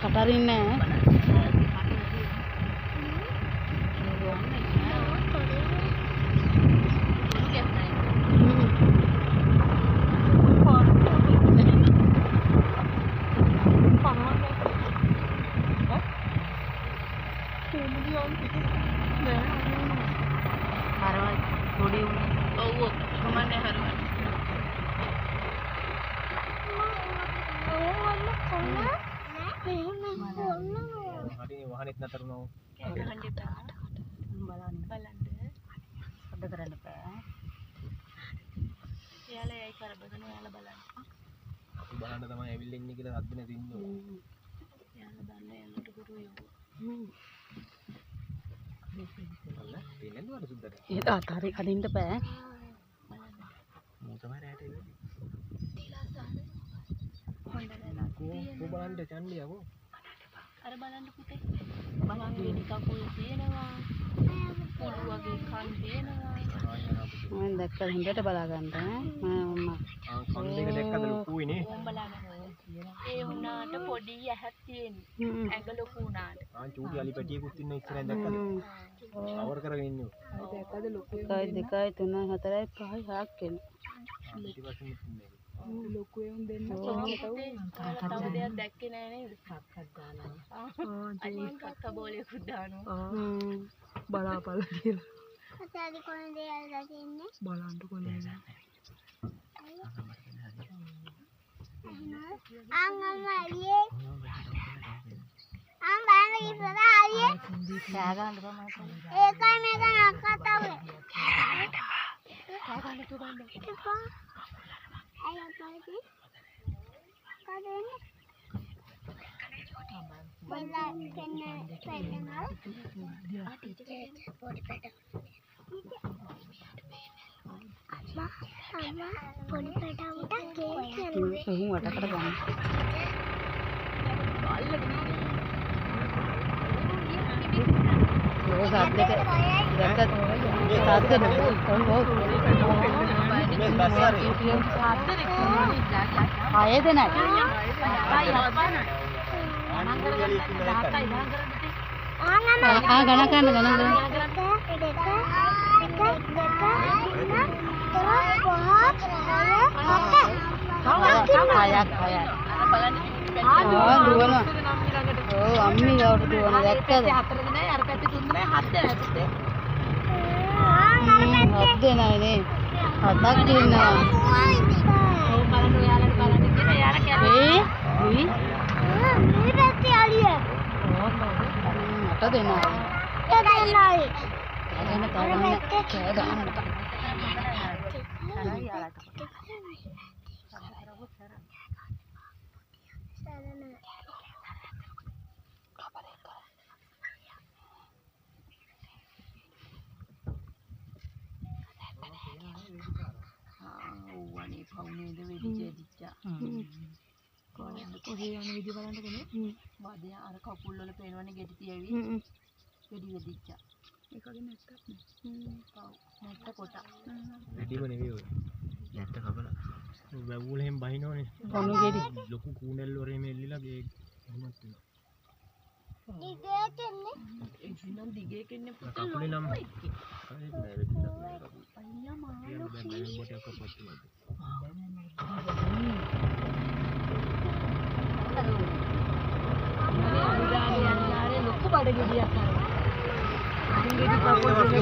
කටරින්නේ वाहन इतना तरना हो බලන්න තමයි ඇවිල්ලා ඉන්නේ කියලා අද්දනේ තින්නෝ. යාලා දන්නේ යන්නට ගුරුයෝ. අල්ල තින්නේ නේද සුද්දට. ඒක අතාරේ කඩින්න බෑ. මෝ තමයි රැට ඉන්නේ. තිලාසාන. හොඳදලා. කො බලන්න චන්ඩියකෝ. අර බලන්න පුතේ. බලන්න වෙඩි කකුල් තියෙනවා. පොළු වගේ කන් තියෙනවා. මම දැක්ක හොඳට බලා ගන්න මම කන් දෙක දැක්කද ලොකුයිනේ. ඕම් බලන්න. ඒ වුණාට පොඩි ඇහක් තියෙන්නේ. ඇඟ ලොකු වුණාට. චූටි අලි පැටියෙකුත් ඉන්න ඉස්සරහින් දැක්කද? කවර් කරගෙන ඉන්නේ. දැක්කද ලොකු 1 2 3 4 5 6ක් එන. ඊට පස්සේ ඉන්නේ. ලොකු එවුන් දෙන්න කොහොමද තව දෙයක් දැක්කේ නෑ නේද? කක්කක් දාලා. අනිත් කක්ක බෝලේකුත් දානවා. බලාපල්ල කියලා. අතේ කොහෙන්ද යලා තින්නේ? බලන්න කොනේ. අංගමලියේ අම්බාන ඉස්සරහායේ සාගන්න තමයි. ඒකයි මේක නක්කතව. සාගන්න තුරන්න. එපා. අයියා බලන්න. කඩේනේ. බලන්න කන්නේ පෙන්නනවා. පොඩි පැට. අම්මා පොඩි පැට උඩ කේක් යනවා. එහෙන් වටකට ගන්න. ඔය සද්දෙට දැක්කත් සද්ද නෙවෙයි. මේ බස්සරේ. ආයේ දෙනයි. ගණන් කරන්න. දුවන. ඔව් අම්මි ගාවට දුවන දැක්කද? 4 දෙනයි අර පැත්තේ 3 දෙනයි 7 දෙනයි පුතේ. 7 දෙනයි නේ. 7ක් ඉන්නවා. ඔව් බලන්න ඔයාලට බලන්න කියන එයාලා කැලේ. මේ මේ පැත්තේ අලිය. 8 දෙනයි. දෙන්නයි. එන්න තාවන්න කෑ ගන්න. ඕවනේ පවුනේද වෙදිච්චා. කොහේ යන විදිය බලන්න කොනේ. වදේ අර කකුල් වල පේනවනේ ගෙඩි තියවි. ගෙඩි වෙදිච්චා. ඒකගේ නැත්තක් නේ. පව් නැත්ත කොට. වැඩිම නෙවෙයි ඔය. නැත්ත කපලා. වැවුල හැම බහිනවනේ. කොණු ගෙඩි. ලොකු කූණැල්ල වරේ මෙල්ලිලා ගේ එහෙමත් වෙනවා. දිගේ කෙන්නේ. ඒ නම් දිගේ කෙන්නේ පුතේ. කකුලේ නම් කයි නෑ වෙදිලා. අයියා මාළු දැන් බැලුම් බොටයක් කපත් වෙනවා. ලොකු බඩ ගෙඩියක් අරන්. අදින් ගෙඩි කපුව දෙන්නේ